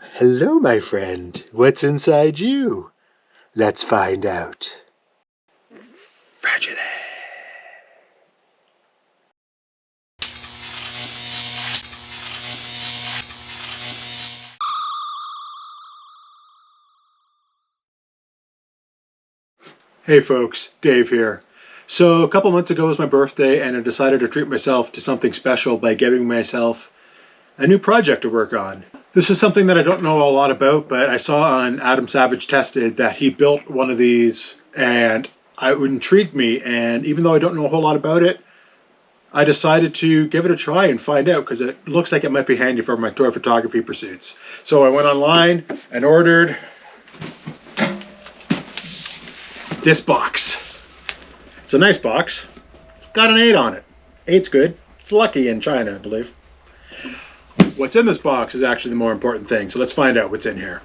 Hello, my friend. What's inside you? Let's find out. Fragile. Hey folks, Dave here. So a couple months ago was my birthday and I decided to treat myself to something special by giving myself a new project to work on. This is something that I don't know a lot about, but I saw on Adam Savage Tested that he built one of these and it intrigued me, and even though I don't know a whole lot about it, I decided to give it a try and find out because it looks like it might be handy for my toy photography pursuits. So I went online and ordered this box. It's a nice box. It's got an 8 on it. 8's good. It's lucky in China, I believe. What's in this box is actually the more important thing, so let's find out what's in here.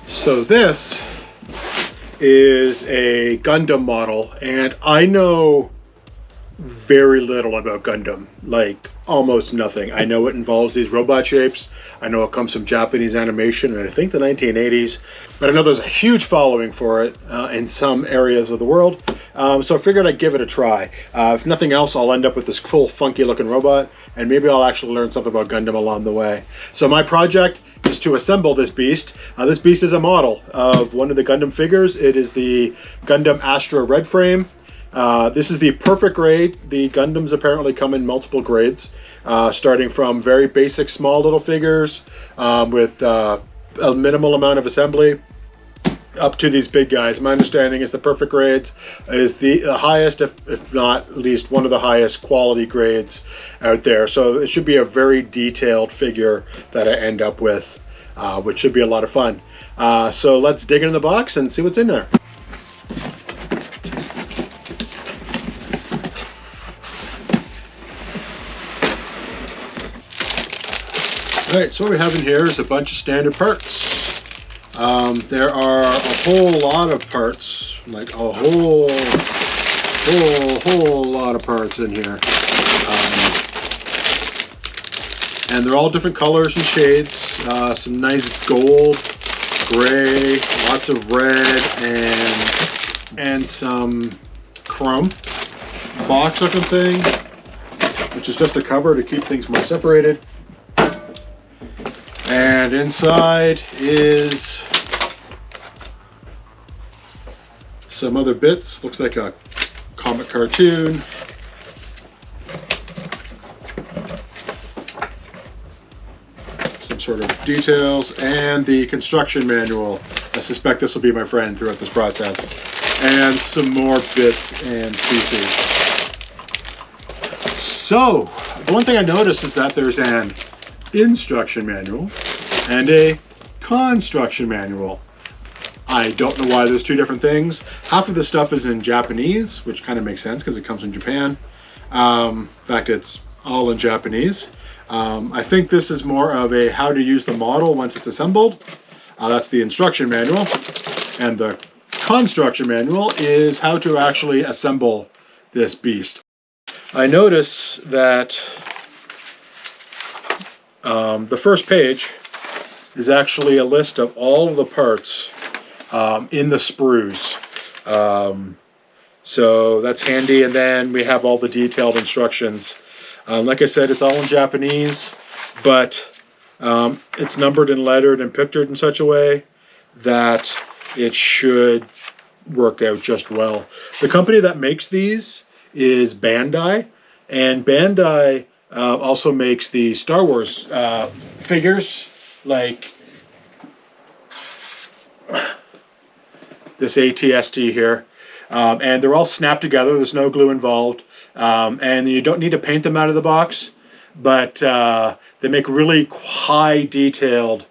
So this is a Gundam model, and I know very little about Gundam, like almost nothing. I know it involves these robot shapes. I know it comes from Japanese animation and I think the 1980s, but I know there's a huge following for it in some areas of the world. So I figured I'd give it a try. If nothing else, I'll end up with this cool, funky looking robot, and maybe I'll actually learn something about Gundam along the way. So my project is to assemble this beast. This beast is a model of one of the Gundam figures. It is the Gundam Astra Red Frame. This is the perfect grade. The Gundams apparently come in multiple grades, starting from very basic small little figures with a minimal amount of assembly up to these big guys. My understanding is the perfect grades is the highest, if not at least one of the highest quality grades out there. So it should be a very detailed figure that I end up with, which should be a lot of fun. So let's dig into the box and see what's in there. Alright, so what we have in here is a bunch of standard parts. There are a whole lot of parts, like a whole lot of parts in here. And they're all different colors and shades. Some nice gold, gray, lots of red, and some chrome. Box looking thing, which is just a cover to keep things more separated. And inside is some other bits. Looks like a comic cartoon. Some sort of details and the construction manual. I suspect this will be my friend throughout this process. And some more bits and pieces. So, the one thing I noticed is that there's an instruction manual and a construction manual. I don't know why there's two different things. Half of the stuff is in Japanese, which kind of makes sense because it comes from Japan. In fact, it's all in Japanese. I think this is more of a how to use the model once it's assembled. That's the instruction manual. And the construction manual is how to actually assemble this beast. I notice that the first page is actually a list of all of the parts in the sprues. So that's handy, and then we have all the detailed instructions. Like I said, it's all in Japanese, but It's numbered and lettered and pictured in such a way that it should work out just well. The company that makes these is Bandai, and Bandai also makes the Star Wars figures, like this ATST here. And they're all snapped together. There's no glue involved. And you don't need to paint them out of the box, but they make really high detailed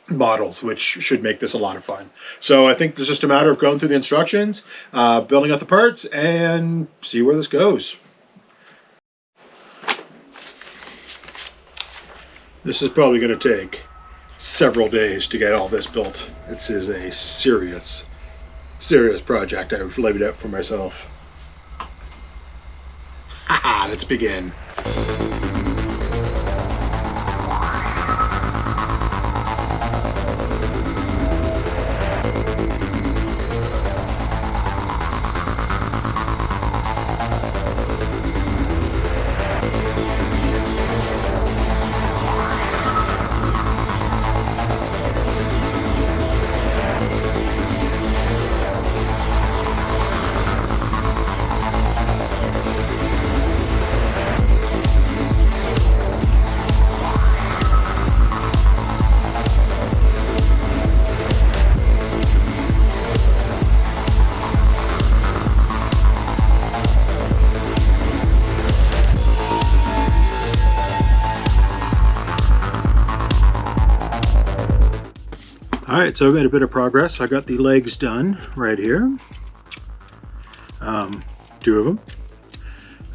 models, which should make this a lot of fun. So I think it's just a matter of going through the instructions, building out the parts, and see where this goes. This is probably going to take several days to get all this built. This is a serious project I've laid out for myself. Haha, let's begin. Alright, so I've made a bit of progress. I got the legs done right here. Two of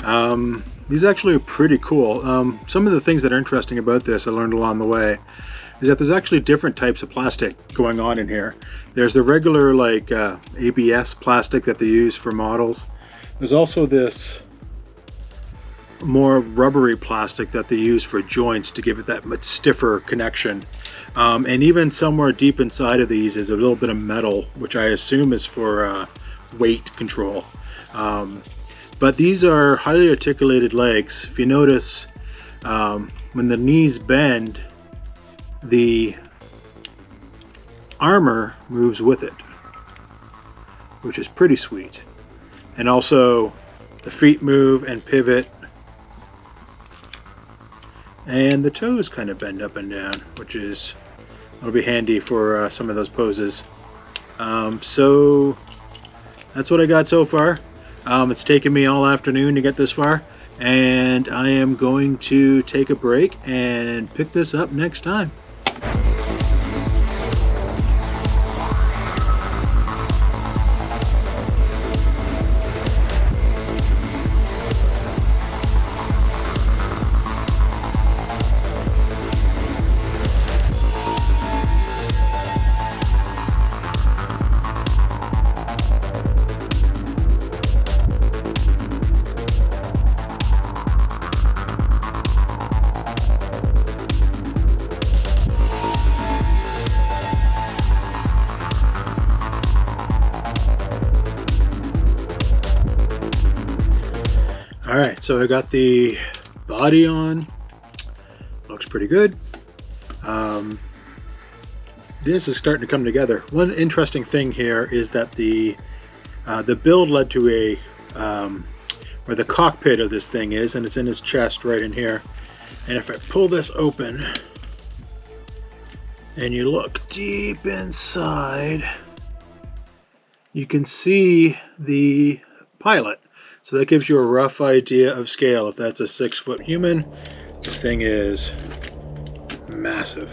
them. These actually are pretty cool. Some of the things that are interesting about this I learned along the way is that there's actually different types of plastic going on in here. There's the regular like ABS plastic that they use for models. There's also this more rubbery plastic that they use for joints to give it that much stiffer connection. And even somewhere deep inside of these is a little bit of metal, which I assume is for weight control. But these are highly articulated legs. If you notice, when the knees bend, the armor moves with it, which is pretty sweet. And also the feet move and pivot, and the toes kind of bend up and down, which is, it'll be handy for some of those poses. So that's what I got so far. It's taken me all afternoon to get this far, and I am going to take a break and pick this up next time. Alright, so I got the body on. Looks pretty good. This is starting to come together. One interesting thing here is that the build led to a where the cockpit of this thing is, and it's in his chest right in here. And if I pull this open and you look deep inside, you can see the pilot. So that gives you a rough idea of scale. If that's a 6-foot human, this thing is massive.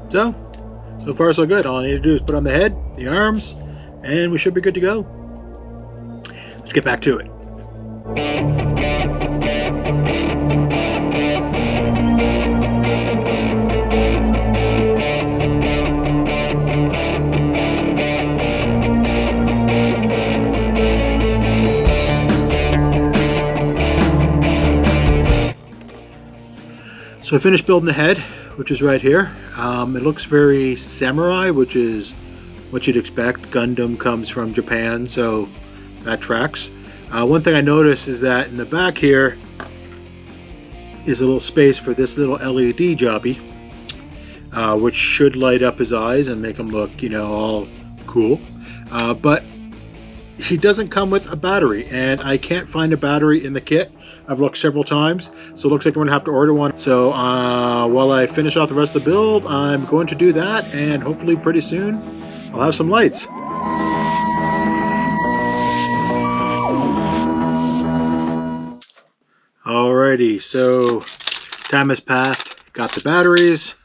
So far so good. All I need to do is put on the head, the arms, and we should be good to go. Let's get back to it. So I finished building the head, which is right here. It looks very samurai, which is what you'd expect. Gundam comes from Japan, so that tracks. One thing I noticed is that in the back here, is a little space for this little LED jobby, which should light up his eyes and make him look, you know, all cool. But he doesn't come with a battery, and I can't find a battery in the kit. I've looked several times, so it looks like I'm going to have to order one. So while I finish off the rest of the build, I'm going to do that, and hopefully pretty soon I'll have some lights. Alrighty, so time has passed. Got the batteries.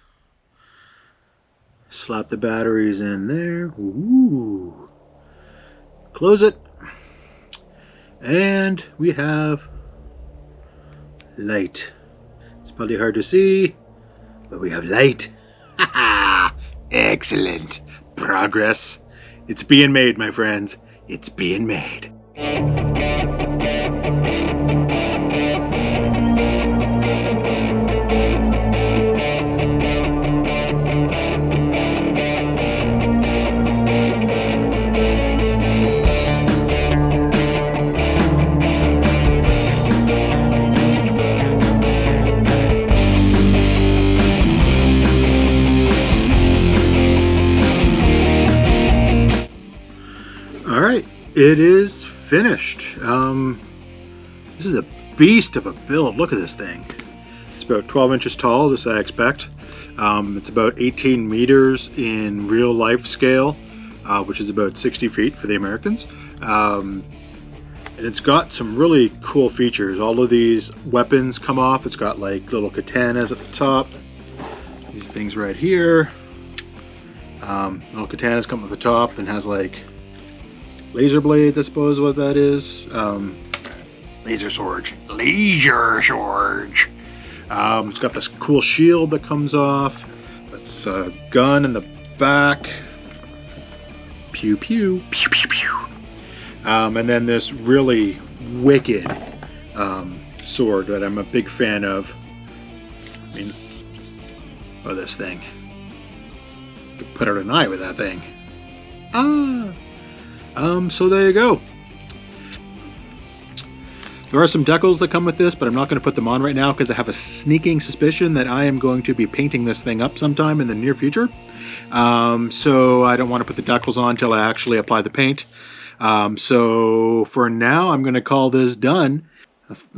Slap the batteries in there. Ooh. Close it. And we have light. It's probably hard to see, but we have light. Excellent. Progress. It's being made, my friends. It's being made. Alright, it is finished. This is a beast of a build. Look at this thing. It's about 12 inches tall, this I expect. It's about 18 meters in real life scale, which is about 60 feet for the Americans. And it's got some really cool features. All of these weapons come off. It's got like little katanas at the top. These things right here. Little katanas come at the top and has like laser blades, I suppose what that is. Laser swords. Laser swords. It's got this cool shield that comes off. That's a gun in the back. Pew pew. Pew pew pew. And then this really wicked sword that I'm a big fan of. I mean, oh, this thing. You could put out an eye with that thing. So there you go. There are some decals that come with this, but I'm not going to put them on right now because I have a sneaking suspicion that I am going to be painting this thing up sometime in the near future. So I don't want to put the decals on until I actually apply the paint. So for now, I'm going to call this done.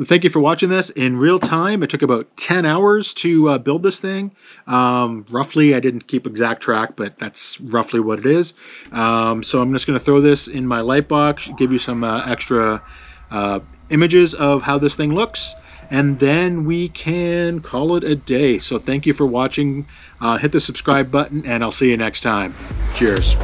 Thank you for watching this in real time. It took about 10 hours to build this thing. Roughly, I didn't keep exact track, but that's roughly what it is. So I'm just going to throw this in my light box, give you some extra images of how this thing looks, and then we can call it a day. So thank you for watching. Hit the subscribe button, and I'll see you next time. Cheers.